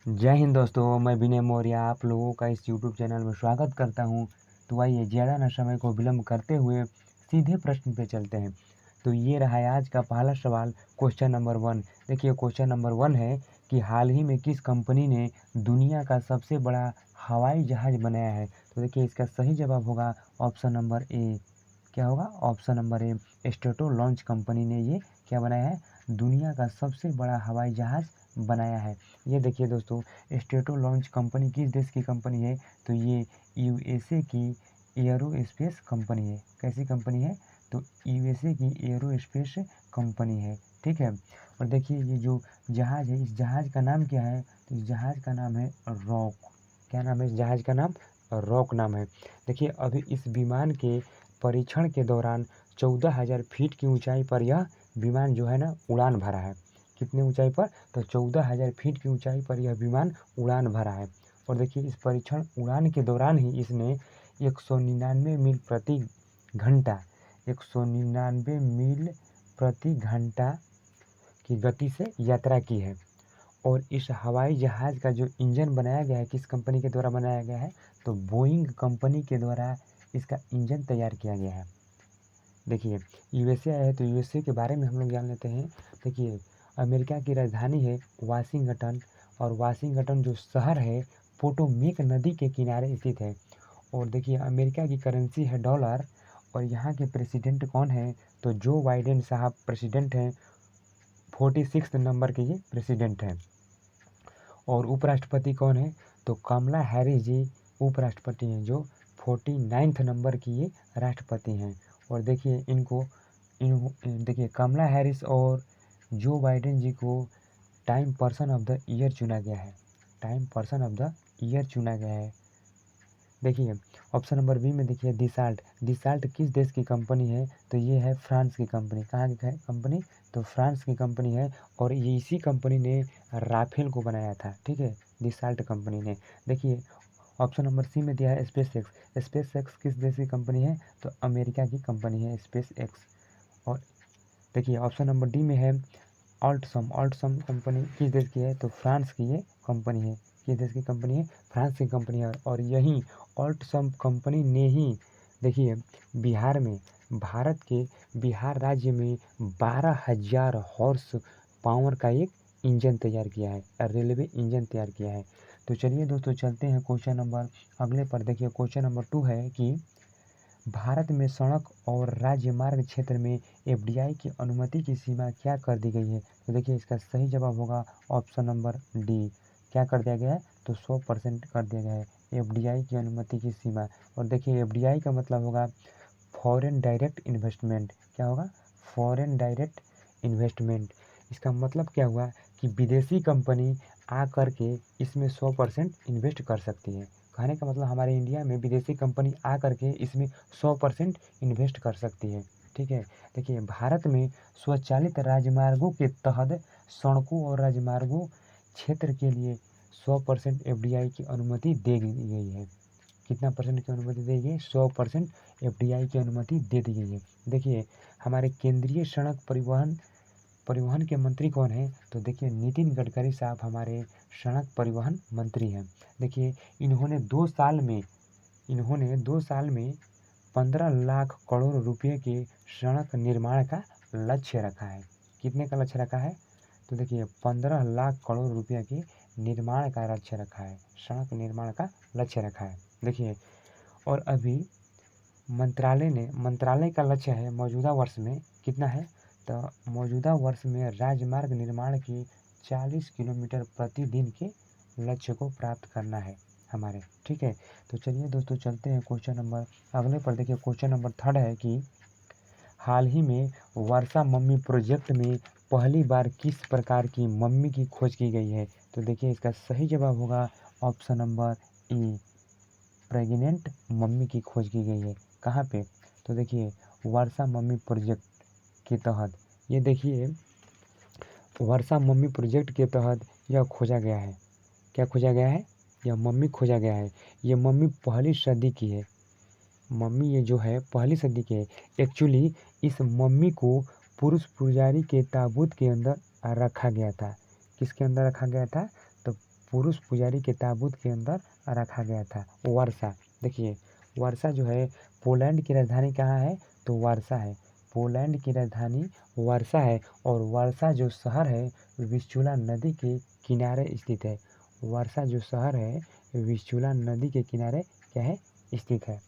जय हिंद दोस्तों, मैं विनय मौर्य आप लोगों का इस यूट्यूब चैनल में स्वागत करता हूं। तो आइए ज़्यादा न समय को विलंब करते हुए सीधे प्रश्न पे चलते हैं। तो ये रहा है आज का पहला सवाल, क्वेश्चन नंबर 1। देखिए क्वेश्चन नंबर 1 है कि हाल ही में किस कंपनी ने दुनिया का सबसे बड़ा हवाई जहाज़ बनाया है। तो देखिए इसका सही जवाब होगा ऑप्शन नंबर ए। क्या होगा? ऑप्शन नंबर ए, स्ट्रेटो लॉन्च कंपनी ने ये क्या बनाया है? दुनिया का सबसे बड़ा हवाई जहाज़ बनाया है। ये देखिए दोस्तों, स्ट्रेटो लॉन्च कंपनी किस देश की कंपनी है? तो ये यूएसए की एयरोस्पेस कंपनी है। कैसी कंपनी है? तो यूएसए की एयरोस्पेस कंपनी है। ठीक है। और देखिए ये जो जहाज़ है, इस जहाज़ का नाम क्या है? तो इस जहाज़ का नाम है रॉक। क्या नाम है इस जहाज़ का नाम? रॉक नाम है। देखिए अभी इस विमान के परीक्षण के दौरान 14,000 फीट की ऊंचाई पर यह विमान जो है ना उड़ान भरा है। कितनी ऊंचाई पर? तो 14,000 फीट की ऊंचाई पर यह विमान उड़ान भरा है। और देखिए इस परीक्षण उड़ान के दौरान ही इसने 199 मील प्रति घंटा 199 मील प्रति घंटा की गति से यात्रा की है। और इस हवाई जहाज़ का जो इंजन बनाया गया है, किस कंपनी के द्वारा बनाया गया है? तो बोइंग कंपनी के द्वारा इसका इंजन तैयार किया गया है। देखिए यूएसए आया है तो यूएसए के बारे में हम लोग जान लेते हैं। देखिए अमेरिका की राजधानी है वाशिंगटन, और वाशिंगटन जो शहर है पोटोमेक नदी के किनारे स्थित है। और देखिए अमेरिका की करेंसी है डॉलर, और यहाँ के प्रेसिडेंट कौन है? तो जो बाइडेन साहब प्रेसिडेंट हैं। 46 नंबर के ये प्रेसिडेंट हैं। और उपराष्ट्रपति कौन है? तो कमला हैरिस जी उपराष्ट्रपति हैं, जो 49 नंबर की ये राष्ट्रपति हैं। और देखिए देखिए कमला हैरिस और जो बाइडेन जी को time person of the year चुना गया है। Time person of the year चुना गया है। देखिए ऑप्शन नंबर बी में देखिए दिसाल्ट। दिसाल्ट किस देश की कंपनी है? तो ये है फ्रांस की कंपनी। कहाँ की है कंपनी? तो फ्रांस की कंपनी है। और ये इसी कंपनी ने राफेल को बनाया था। ठीक है, दिसाल्ट कंपनी ने। देखिए ऑप्शन नंबर सी में दिया है स्पेस एक्स। स्पेस एक्स किस देश की कंपनी है? तो अमेरिका की कंपनी है स्पेस एक्स। और देखिए ऑप्शन नंबर डी में है ऑल्टसम। ऑल्टसम कंपनी किस देश की है? तो फ्रांस की ये कंपनी है। किस देश की कंपनी है? फ्रांस की कंपनी है। और यही ऑल्टसम कंपनी ने ही देखिए बिहार में, भारत के बिहार राज्य में 12,000 हॉर्स पावर का एक इंजन तैयार किया है, रेलवे इंजन तैयार किया है। तो चलिए दोस्तों चलते हैं क्वेश्चन नंबर अगले पर। देखिए क्वेश्चन नंबर 2 है कि भारत में सड़क और राजमार्ग क्षेत्र में एफडीआई की अनुमति की सीमा क्या कर दी गई है? तो देखिए इसका सही जवाब होगा ऑप्शन नंबर डी। क्या कर दिया गया है? तो 100% कर दिया गया है एफडीआई की अनुमति की सीमा। और देखिए एफडीआई का मतलब होगा फॉरेन डायरेक्ट इन्वेस्टमेंट। क्या होगा? Foreign direct investment. इसका मतलब क्या हुआ कि विदेशी कंपनी आ कर के इसमें 100% इन्वेस्ट कर सकती है। कहने का मतलब हमारे इंडिया में विदेशी कंपनी आ कर के इसमें 100% इन्वेस्ट कर सकती है। ठीक है। देखिए भारत में स्वचालित राजमार्गों के तहत सड़कों और राजमार्गों क्षेत्र के लिए 100% एफडीआई की अनुमति दे दी गई है। कितना परसेंट की अनुमति दी गई है? 100% एफडीआई की अनुमति दे दी गई है। देखिए हमारे केंद्रीय सड़क परिवहन परिवहन के मंत्री कौन है? तो देखिए नितिन गडकरी साहब हमारे सड़क परिवहन मंत्री हैं। देखिए इन्होंने 2 साल में 15 लाख करोड़ रुपए के सड़क निर्माण का लक्ष्य रखा है। कितने का लक्ष्य रखा है? तो देखिए 15 लाख करोड़ रुपए के निर्माण का लक्ष्य रखा है, सड़क निर्माण का लक्ष्य रखा है। देखिए और अभी मंत्रालय का लक्ष्य है मौजूदा वर्ष में कितना है? तो मौजूदा वर्ष में राजमार्ग निर्माण की 40 किलोमीटर प्रतिदिन के लक्ष्य को प्राप्त करना है हमारे। ठीक है। तो चलिए दोस्तों चलते हैं क्वेश्चन नंबर अगले पर। देखिए क्वेश्चन नंबर 3 है कि हाल ही में वर्षा मम्मी प्रोजेक्ट में पहली बार किस प्रकार की मम्मी की खोज की गई है? तो देखिए इसका सही जवाब होगा ऑप्शन नंबर ए, प्रेग्नेंट मम्मी की खोज की गई है। कहाँ पे? तो देखिए वर्षा मम्मी प्रोजेक्ट के तहत, ये देखिए वर्षा मम्मी प्रोजेक्ट के तहत यह खोजा गया है। क्या खोजा गया है? यह मम्मी खोजा गया है। ये मम्मी पहली सदी की है। मम्मी ये जो है पहली सदी की है। एक्चुअली इस मम्मी को पुरुष पुजारी के ताबूत के अंदर रखा गया था। किसके अंदर रखा गया था? तो पुरुष पुजारी के ताबूत के अंदर रखा गया था। वर्षा, देखिए वर्षा जो है पोलैंड की राजधानी कहाँ है, तो वर्षा है। पोलैंड की राजधानी वर्षा है और वर्षा जो शहर है विस्चुला नदी के किनारे स्थित है। वर्षा जो शहर है विस्चुला नदी के किनारे क्या है, स्थित है।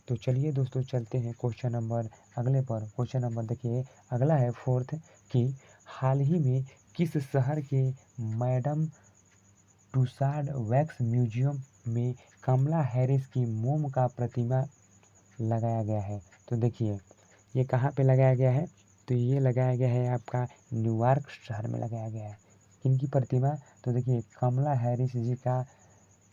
तो चलिए दोस्तों चलते हैं क्वेश्चन नंबर अगले पर। क्वेश्चन नंबर देखिए अगला है फोर्थ कि हाल ही में किस शहर के मैडम टुसाड वैक्स म्यूजियम में कमला हैरिस की मोम का प्रतिमा लगाया गया है। तो देखिए ये कहाँ पे लगाया गया है, तो ये लगाया गया है आपका न्यूयॉर्क शहर में लगाया गया है। किनकी प्रतिमा, तो देखिए कमला हैरिस जी का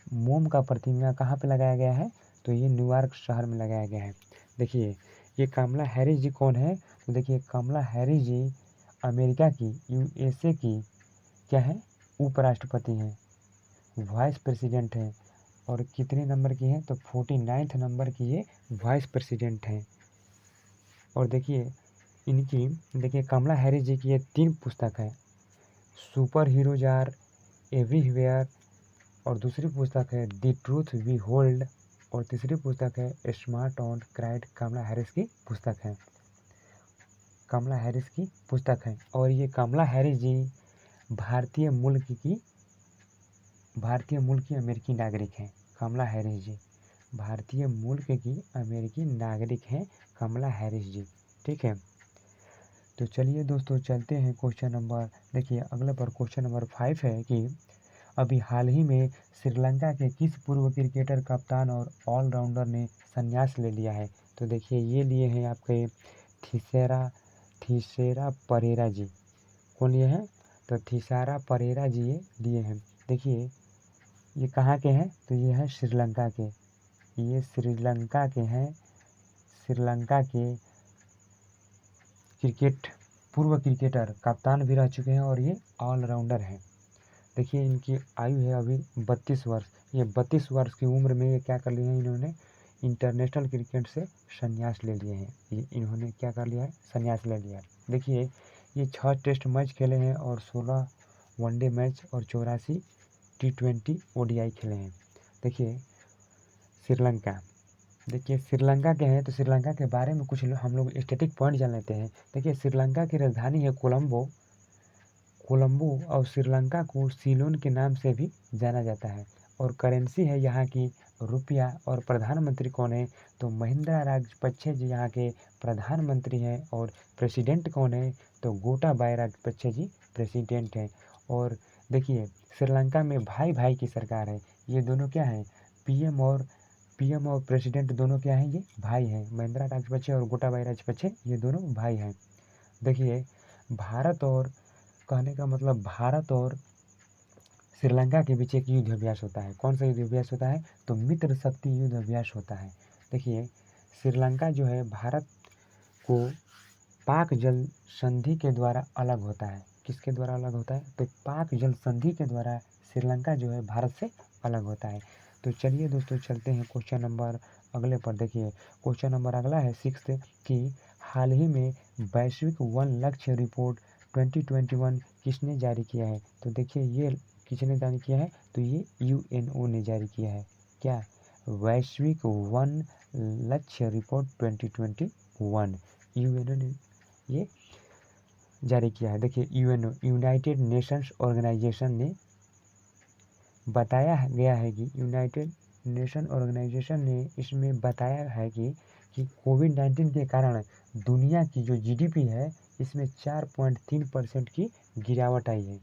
मोम का प्रतिमा कहाँ पे लगाया गया है, तो ये न्यूयॉर्क शहर में लगाया गया है। देखिए ये कमला हैरिस जी कौन है, तो देखिए कमला हैरिस जी अमेरिका की यूएसए की क्या है, उपराष्ट्रपति हैं, वाइस प्रेसिडेंट हैं। और कितने नंबर की हैं, तो 49th नंबर की ये वाइस प्रेसिडेंट हैं। और देखिए इनकी, देखिए कमला हैरिस जी की ये 3 पुस्तक है, सुपर हीरोज आर एवरीवेयर, और दूसरी पुस्तक है द ट्रूथ वी होल्ड, और तीसरी पुस्तक है smart on crime. Kamala Harris की पुस्तक है, कमला हैरिस की पुस्तक है। और ये कमला हैरिस जी भारतीय मूल की अमेरिकी नागरिक हैं। कमला हैरिस जी भारतीय मूल की अमेरिकी नागरिक हैं कमला हैरिस जी, ठीक है। तो चलिए दोस्तों चलते हैं क्वेश्चन नंबर, देखिए अगले पर क्वेश्चन नंबर 5 है कि अभी हाल ही में श्रीलंका के किस पूर्व क्रिकेटर, कप्तान और ऑलराउंडर ने संन्यास ले लिया है। तो देखिए ये लिए हैं आपके थिसेरा परेरा जी। कौन लिए हैं, तो थिसारा परेरा जी ये लिए हैं। देखिए ये कहाँ के हैं, तो ये हैं श्रीलंका के, ये श्रीलंका के हैं। श्रीलंका के पूर्व क्रिकेटर, कप्तान भी रह चुके हैं और ये ऑलराउंडर हैं। देखिए इनकी आयु है अभी 32 वर्ष। ये 32 वर्ष की उम्र में ये क्या कर लिए हैं, इन्होंने इंटरनेशनल क्रिकेट से संन्यास ले लिए हैं। ये इन्होंने क्या कर लिया है, संन्यास ले लिया है। देखिए ये 6 टेस्ट मैच खेले हैं और 16 वनडे मैच और 84 T20 ODI खेले हैं। देखिए श्रीलंका, देखिए श्रीलंका के हैं, तो श्रीलंका के बारे में कुछ हम लोग स्टैटिक पॉइंट जान लेते हैं। देखिए श्रीलंका की राजधानी है कोलंबो और श्रीलंका को सीलोन के नाम से भी जाना जाता है। और करेंसी है यहाँ की रुपया। और प्रधानमंत्री कौन है, तो महिंद्रा राजपक्षे जी यहाँ के प्रधानमंत्री हैं। और प्रेसिडेंट कौन है, तो गोटाबाया राजपक्षे जी प्रेसिडेंट हैं। और देखिए श्रीलंका में भाई भाई की सरकार है। ये दोनों क्या हैं, पीएम और प्रेसिडेंट दोनों क्या हैं, ये भाई हैं। महिंद्रा राजपक्षे और गोटाबाया राजपक्षे ये दोनों भाई हैं। देखिए भारत और कहने का मतलब भारत और श्रीलंका के बीच एक युद्ध अभ्यास होता है। कौन सा युद्ध अभ्यास होता है, तो मित्र शक्ति युद्ध अभ्यास होता है। देखिए श्रीलंका जो है भारत को पाक जल संधि के द्वारा अलग होता है। किसके द्वारा अलग होता है, तो पाक जल संधि के द्वारा श्रीलंका जो है भारत से अलग होता है। तो चलिए दोस्तों चलते हैं क्वेश्चन नंबर अगले पर। देखिए क्वेश्चन नंबर अगला है 6 कि हाल ही में वैश्विक वन लक्ष्य रिपोर्ट 2021 किसने जारी किया है। तो देखिए ये किसने जारी किया है, तो ये UNO ने जारी किया है। क्या, वैश्विक वन लक्ष्य रिपोर्ट 2021 UNO ने ये जारी किया है। देखिए UNO यूनाइटेड नेशंस ऑर्गेनाइजेशन ने बताया गया है कि यूनाइटेड नेशन ऑर्गेनाइजेशन ने इसमें बताया है कि कोविड-19 के कारण दुनिया की जो GDP है इसमें 4.3% की गिरावट आई है।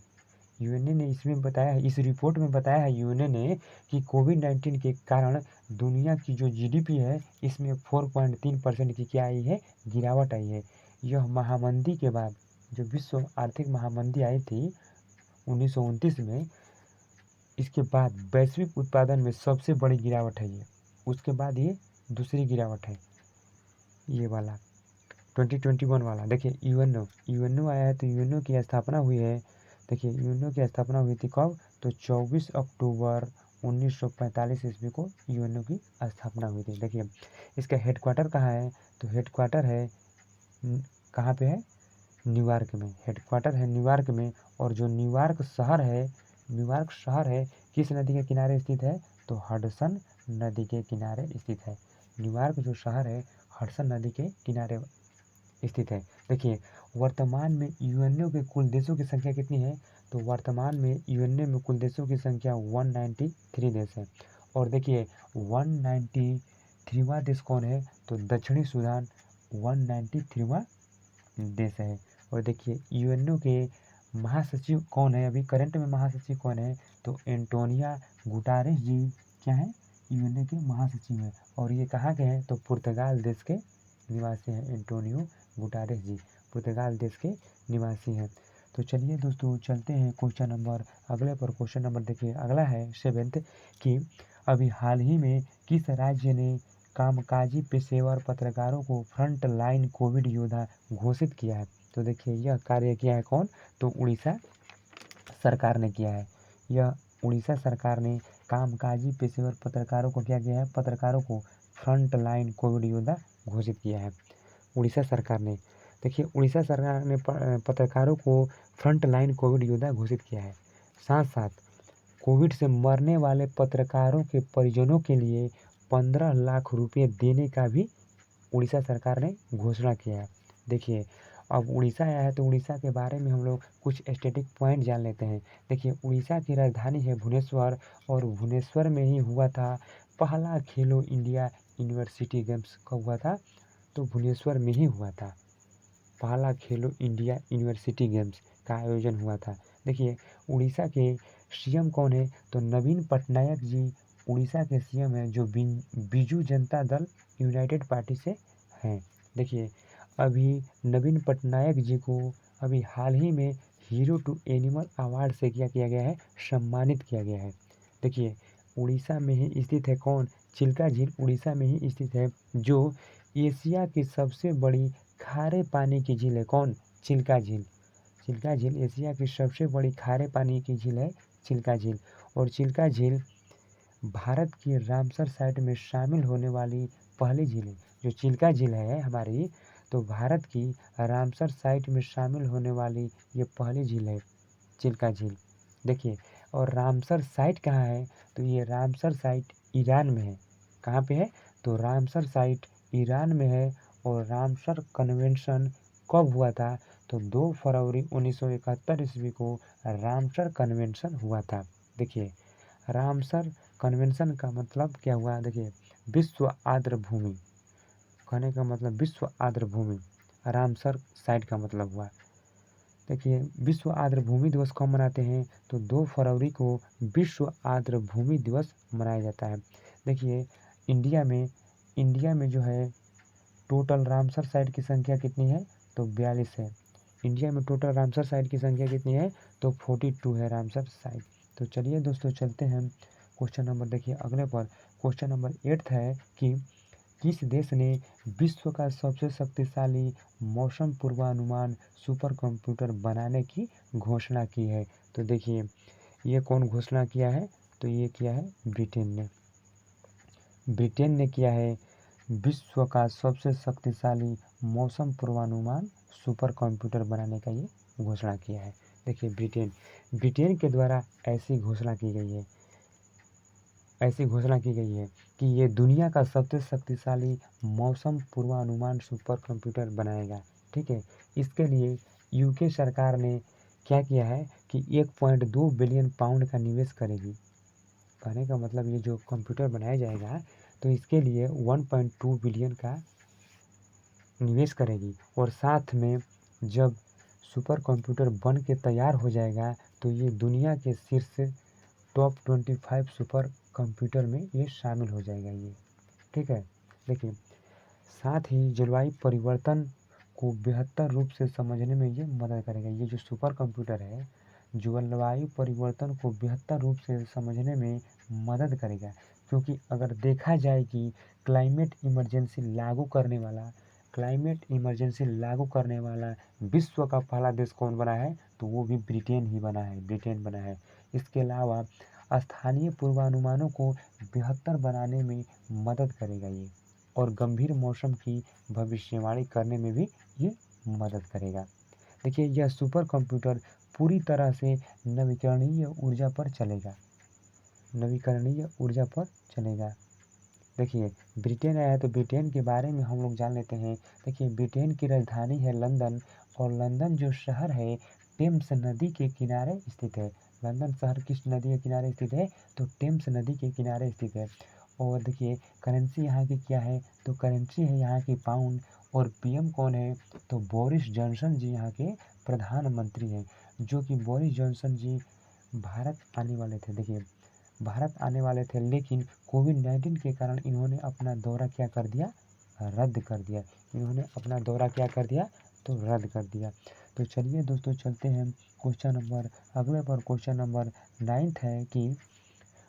यूएनए ने इसमें बताया है, इस रिपोर्ट में बताया है यूएनए ने कि कोविड-19 के कारण दुनिया की जो जीडीपी है इसमें 4.3% की क्या आई है, गिरावट आई है। यह महामंदी के बाद, जो विश्व आर्थिक महामंदी आई थी 1929 में, इसके बाद वैश्विक उत्पादन में सबसे बड़ी गिरावट है ये। उसके बाद ये दूसरी गिरावट है, ये वाला 2021 वाला। देखिए यूएनओ आया है, तो यूएनओ की स्थापना हुई है। देखिए यूएनओ की स्थापना हुई थी कब, तो 24 अक्टूबर 1945 ईस्वी को यूएनओ की स्थापना हुई थी। देखिए इसका हेडक्वार्टर कहाँ है, तो हेडक्वार्टर है कहाँ पे है, न्यूयॉर्क में। हेडक्वार्टर है न्यूयॉर्क में। और जो न्यूयॉर्क शहर है न्यूयॉर्क शहर है किस नदी के किनारे स्थित है? तो हडसन नदी के किनारे स्थित है। न्यूयॉर्क जो शहर है हडसन नदी के किनारे स्थित है। देखिए वर्तमान में यूएनओ के कुल देशों की संख्या कितनी है? तो वर्तमान में यूएनओ में कुल देशों की संख्या 193 देश है। और देखिए 193वां देश कौन है? तो दक्षिणी सूडान 193वां देश है। और देखिए यूएनओ के महासचिव कौन है? अभी करंट में महासचिव कौन है? तो एंटोनिया गुटारेस जी क्या है? यूएनओ के महासचिव हैं। और ये कहाँ के हैं? तो पुर्तगाल देश के निवासी हैं। एंटोनियो गुटारेस जी पुर्तगाल देश के निवासी हैं। तो चलिए दोस्तों चलते हैं क्वेश्चन नंबर अगले पर। क्वेश्चन नंबर देखिए अगला है 7th कि अभी हाल ही में किस राज्य ने कामकाजी पेशेवर पत्रकारों को फ्रंट लाइन कोविड योद्धा घोषित किया है? तो देखिए यह कार्य किया है कौन? तो उड़ीसा सरकार ने किया है। यह उड़ीसा सरकार ने कामकाजी पेशेवर पत्रकारों को क्या किया है? पत्रकारों को फ्रंट लाइन कोविड योद्धा घोषित किया है उड़ीसा सरकार ने। देखिए उड़ीसा सरकार ने पत्रकारों को फ्रंट लाइन कोविड योद्धा घोषित किया है। साथ साथ कोविड से मरने वाले पत्रकारों के परिजनों के लिए 15 लाख रुपये देने का भी उड़ीसा सरकार ने घोषणा किया है। देखिए अब उड़ीसा आया है तो उड़ीसा के बारे में हम लोग कुछ स्टैटिक पॉइंट जान लेते हैं। देखिए उड़ीसा की राजधानी है भुवनेश्वर और भुवनेश्वर में ही हुआ था पहला खेलो इंडिया यूनिवर्सिटी गेम्स। कब हुआ था? तो भुवनेश्वर में ही हुआ था पहला खेलो इंडिया यूनिवर्सिटी गेम्स का आयोजन हुआ था। देखिए उड़ीसा के सीएम कौन है? तो नवीन पटनायक जी उड़ीसा के सीएम हैं जो बीजू जनता दल यूनाइटेड पार्टी से हैं। देखिए अभी नवीन पटनायक जी को अभी हाल ही में हीरो टू एनिमल अवार्ड से क्या किया गया है? सम्मानित किया गया है। देखिए उड़ीसा में ही स्थित है कौन? चिल्का झील उड़ीसा में ही स्थित है जो एशिया की सबसे बड़ी खारे पानी की झील है। कौन? चिल्का झील। चिल्का झील एशिया की सबसे बड़ी खारे पानी की झील है चिल्का झील। और चिल्का झील भारत की रामसर साइट में शामिल होने वाली पहली झील है। जो चिल्का झील है हमारी तो भारत की रामसर साइट में शामिल होने वाली ये पहली झील है चिल्का झील। देखिए और रामसर साइट कहाँ है? तो ये रामसर साइट ईरान में है। कहाँ पे है? तो रामसर साइट ईरान में है। और रामसर कन्वेंशन कब हुआ था? तो 2 फरवरी 1971 ईस्वी को रामसर कन्वेंशन हुआ था। देखिए रामसर कन्वेंशन का मतलब क्या हुआ? देखिए विश्व आर्द्र भूमि कहने का मतलब विश्व आर्द्र भूमि रामसर साइट का मतलब हुआ। देखिए विश्व आर्द्र भूमि दिवस कब मनाते हैं? तो 2 फरवरी को विश्व आर्द्र भूमि दिवस मनाया जाता है। देखिए इंडिया में जो है टोटल रामसर साइट की संख्या कितनी है? तो 42 है। इंडिया में टोटल रामसर साइट की संख्या कितनी है? तो 42 है रामसर साइट। तो चलिए दोस्तों चलते हैं क्वेश्चन नंबर देखिए अगले पर। क्वेश्चन नंबर 8 है कि किस देश ने विश्व का सबसे शक्तिशाली मौसम पूर्वानुमान सुपर कंप्यूटर बनाने की घोषणा की है? तो देखिए ये कौन घोषणा किया है? तो ये किया है ब्रिटेन ने। ब्रिटेन ने किया है विश्व का सबसे शक्तिशाली मौसम पूर्वानुमान सुपर कंप्यूटर बनाने का ये घोषणा किया है। देखिए ब्रिटेन के द्वारा ऐसी घोषणा की गई है कि ये दुनिया का सबसे शक्तिशाली मौसम पूर्वानुमान सुपर कंप्यूटर बनाएगा। ठीक है इसके लिए यूके सरकार ने क्या किया है कि 1.2 बिलियन पाउंड का निवेश करेगी। कहने का मतलब ये जो कंप्यूटर बनाया जाएगा तो इसके लिए 1.2 बिलियन का निवेश करेगी। और साथ में जब सुपर कंप्यूटर बन के तैयार हो जाएगा तो ये दुनिया के शीर्ष टॉप 25 सुपर कंप्यूटर में ये शामिल हो जाएगा ये। ठीक है देखिए साथ ही जलवायु परिवर्तन को बेहतर रूप से समझने में ये मदद करेगा। ये जो सुपर कंप्यूटर है जलवायु परिवर्तन को बेहतर रूप से समझने में मदद करेगा। क्योंकि अगर देखा जाए कि क्लाइमेट इमरजेंसी लागू करने वाला विश्व का पहला देश कौन बना है? तो वो भी ब्रिटेन बना है। इसके अलावा स्थानीय पूर्वानुमानों को बेहतर बनाने में मदद करेगा ये। और गंभीर मौसम की भविष्यवाणी करने में भी ये मदद करेगा। देखिए यह सुपर कंप्यूटर पूरी तरह से नवीकरणीय ऊर्जा पर चलेगा, नवीकरणीय ऊर्जा पर चलेगा। देखिए ब्रिटेन आया है तो ब्रिटेन के बारे में हम लोग जान लेते हैं। देखिए ब्रिटेन की राजधानी है लंदन और लंदन जो शहर है टेम्स नदी के किनारे स्थित है। लंदन शहर किस नदी के किनारे स्थित है? तो टेम्स नदी के किनारे स्थित है। और देखिए करेंसी यहाँ की क्या है? तो करेंसी है यहाँ की पाउंड। और पीएम कौन है? तो बोरिस जॉनसन जी यहाँ के प्रधानमंत्री हैं, जो कि बोरिस जॉनसन जी भारत आने वाले थे। देखिए भारत आने वाले थे लेकिन कोविड-19 के कारण इन्होंने अपना दौरा क्या कर दिया? रद्द कर दिया। इन्होंने अपना दौरा क्या कर दिया? तो रद्द कर दिया। तो चलिए दोस्तों चलते हैं क्वेश्चन नंबर अगले पर। क्वेश्चन नंबर 9th है कि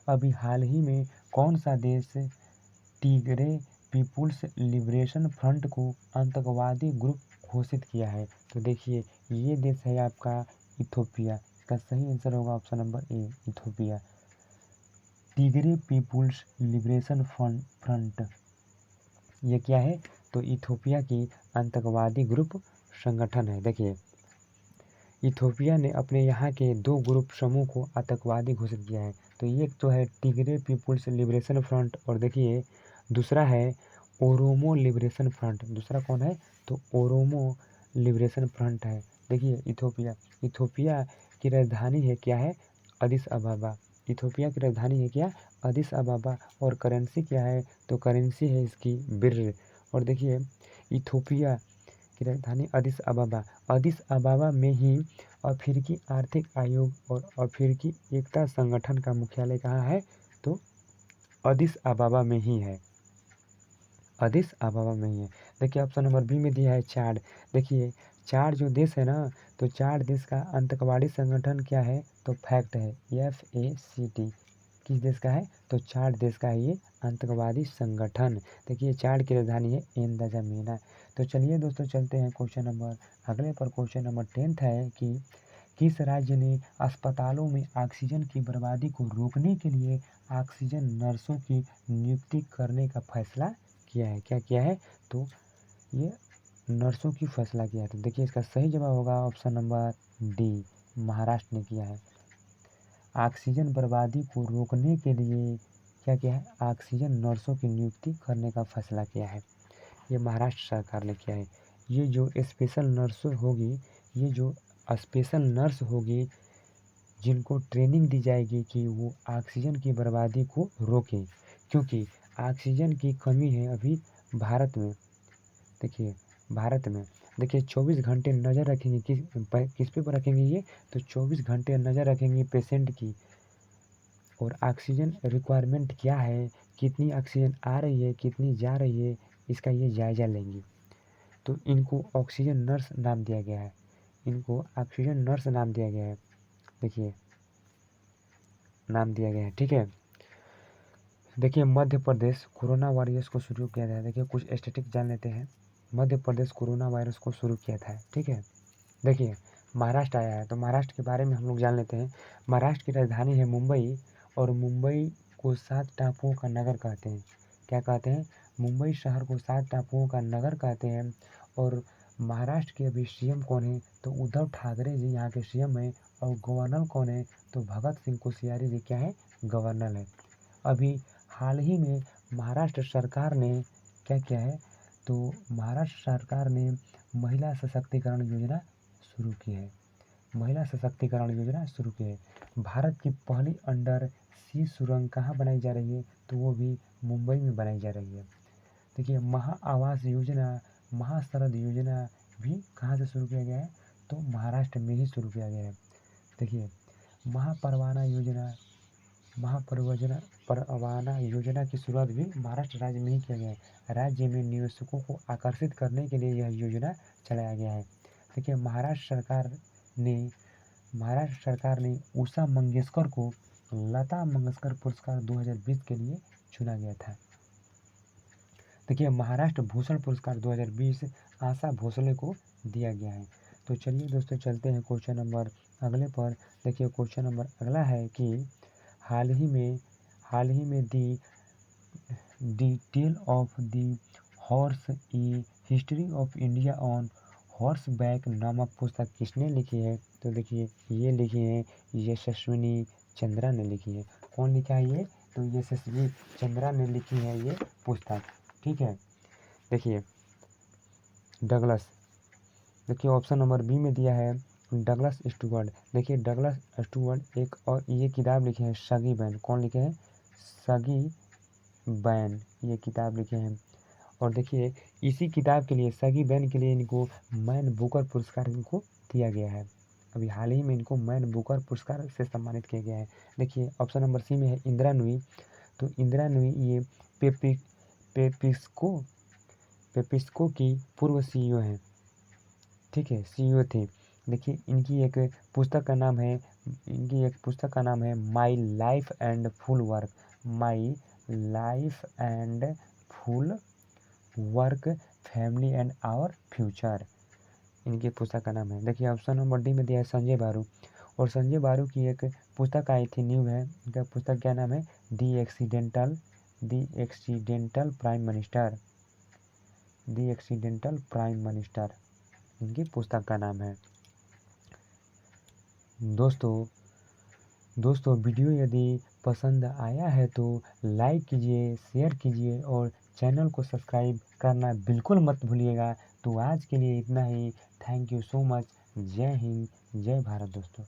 अभी हाल ही में कौन सा देश टिग्रे पीपुल्स लिबरेशन फ्रंट को आतंकवादी ग्रुप घोषित किया है? तो देखिए ये देश है आपका इथोपिया। इसका सही आंसर होगा option number A, Ethiopia. Tigray people's liberation front ये क्या है? तो इथोपिया की आतंकवादी ग्रुप संगठन है। देखिए इथोपिया ने अपने यहाँ के 2 ग्रुप समूह को आतंकवादी घोषित किया है। तो एक तो है टिग्रे पीपुल्स लिबरेशन फ्रंट और देखिए दूसरा है ओरोमो लिबरेशन फ्रंट। दूसरा कौन है? तो ओरोमो लिबरेशन फ्रंट है। देखिए इथोपिया की राजधानी है क्या है? अदिस अबाबा। इथोपिया की राजधानी है क्या? अदिस अबाबा। और करेंसी क्या है? तो करेंसी है इसकी बिर। और देखिए इथोपिया की राजधानी अदिस अबाबा। अदिस अबाबा में ही अफ्रीकी आर्थिक आयोग और अफ्रीकी एकता संगठन का मुख्यालय कहाँ है? तो अदिस अबाबा में ही है, अदिस अबाबा में ही है। देखिए ऑप्शन नंबर बी में दिया है चाड। देखिए चाड जो देश है ना, तो चाड देश का आतंकवादी संगठन क्या है? तो फैक्ट है, FACT। किस देश का है? तो चाड देश का है ये आतंकवादी संगठन। देखिए चाड की राजधानी है एनदजामेना। तो चलिए दोस्तों चलते हैं क्वेश्चन नंबर अगले पर। क्वेश्चन नंबर 10th है कि किस राज्य ने अस्पतालों में ऑक्सीजन की बर्बादी को रोकने के लिए ऑक्सीजन नर्सों की नियुक्ति करने का फैसला किया है? क्या किया है? तो ये नर्सों की फैसला किया है। तो देखिए इसका सही जवाब होगा ऑप्शन नंबर डी, महाराष्ट्र ने किया है। ऑक्सीजन बर्बादी को रोकने के लिए क्या किया है? ऑक्सीजन नर्सों की नियुक्ति करने का फैसला किया है। ये महाराष्ट्र सरकार ने किया है। ये जो स्पेशल नर्स होगी, ये जो स्पेशल नर्स होगी जिनको ट्रेनिंग दी जाएगी कि वो ऑक्सीजन की बर्बादी को रोकें, क्योंकि ऑक्सीजन की कमी है अभी भारत में। देखिए भारत में देखिए 24 घंटे नज़र रखेंगे किस पे रखेंगे ये? तो 24 घंटे नज़र रखेंगे पेशेंट की। और ऑक्सीजन रिक्वायरमेंट क्या है, कितनी ऑक्सीजन आ रही है, कितनी जा रही है, इसका ये जायज़ा लेंगे। तो इनको ऑक्सीजन नर्स नाम दिया गया है, इनको ऑक्सीजन नर्स नाम दिया गया है। देखिए नाम दिया गया है, ठीक है। देखिए मध्य प्रदेश कोरोना वायरस को शुरू किया था। देखिए कुछ स्टैटिस्टिक्स जान लेते हैं। मध्य प्रदेश कोरोना वायरस को शुरू किया था, ठीक है। देखिए महाराष्ट्र आया है तो महाराष्ट्र के बारे में हम लोग जान लेते हैं। महाराष्ट्र की राजधानी है मुंबई और मुंबई को 7 टापुओं का नगर कहते हैं। क्या कहते हैं? मुंबई शहर को 7 टापुओं का नगर कहते हैं। और महाराष्ट्र के अभी सीएम कौन है? तो उद्धव ठाकरे जी यहाँ के सीएम हैं। और गवर्नर कौन है? तो भगत सिंह कोश्यारी जी क्या है? गवर्नर है। अभी हाल ही में महाराष्ट्र सरकार ने क्या किया है? तो महाराष्ट्र सरकार ने महिला सशक्तिकरण योजना शुरू की है। महिला सशक्तिकरण योजना शुरू की है। भारत की पहली अंडर सी सुरंग कहाँ बनाई जा रही है? तो वो भी मुंबई में बनाई जा रही है। देखिए महा आवास योजना, महाशरद योजना भी कहाँ से शुरू किया गया है? तो महाराष्ट्र में ही शुरू किया गया है। देखिए महापरवाना योजना, परवाना योजना की शुरुआत भी महाराष्ट्र राज्य में ही किया गया है। राज्य में निवेशकों को आकर्षित करने के लिए यह योजना चलाया गया है। देखिए महाराष्ट्र सरकार ने उषा मंगेशकर को लता मंगेशकर पुरस्कार 2020 के लिए चुना गया था। देखिए महाराष्ट्र भूषण पुरस्कार 2020 आशा भोसले को दिया गया है। तो चलिए दोस्तों चलते हैं क्वेश्चन नंबर अगले पर। देखिए क्वेश्चन नंबर अगला है कि हाल ही में the tale of the horse, a history of India on horseback नामक पुस्तक किसने लिखी है? तो देखिए ये लिखी है यशस्विनी चंद्रा ने लिखी है। कौन लिखा है ये? तो यशस्वी चंद्रा ने लिखी है ये पुस्तक। ठीक है। देखिए डगलस, देखिए ऑप्शन नंबर बी में दिया है डगलस स्टुअर्ट। देखिए डगलस स्टुअर्ट एक और ये किताब लिखे हैं सगी बैन। कौन लिखे हैं? सगी बैन ये किताब लिखे हैं। और देखिए इसी किताब के लिए, सगी बैन के लिए इनको मैन बुकर पुरस्कार इनको दिया गया है। अभी हाल ही में इनको मैन बुकर पुरस्कार से सम्मानित किया गया है। देखिए ऑप्शन नंबर सी में है इंदिरा नुई। तो इंदिरा नुई ये पेपि पेपिस्को पेपिस्को की पूर्व सीईओ हैं। ठीक है, सीईओ थे। देखिए इनकी एक पुस्तक का नाम है my life and full work. My life and full work, family and our future, इनकी पुस्तक का नाम है। देखिए ऑप्शन नंबर डी में दिया है संजय बारू। और संजय बारू की एक पुस्तक आई थी, न्यू है। इनका पुस्तक क्या नाम है? दी एक्सीडेंटल प्राइम मिनिस्टर। दी एक्सीडेंटल प्राइम मिनिस्टर इनकी पुस्तक का नाम है। दोस्तों वीडियो यदि पसंद आया है तो लाइक कीजिए, शेयर कीजिए और चैनल को सब्सक्राइब करना बिल्कुल मत भूलिएगा। तो आज के लिए इतना ही। Thank you so much. जय हिंद, जय भारत दोस्तों।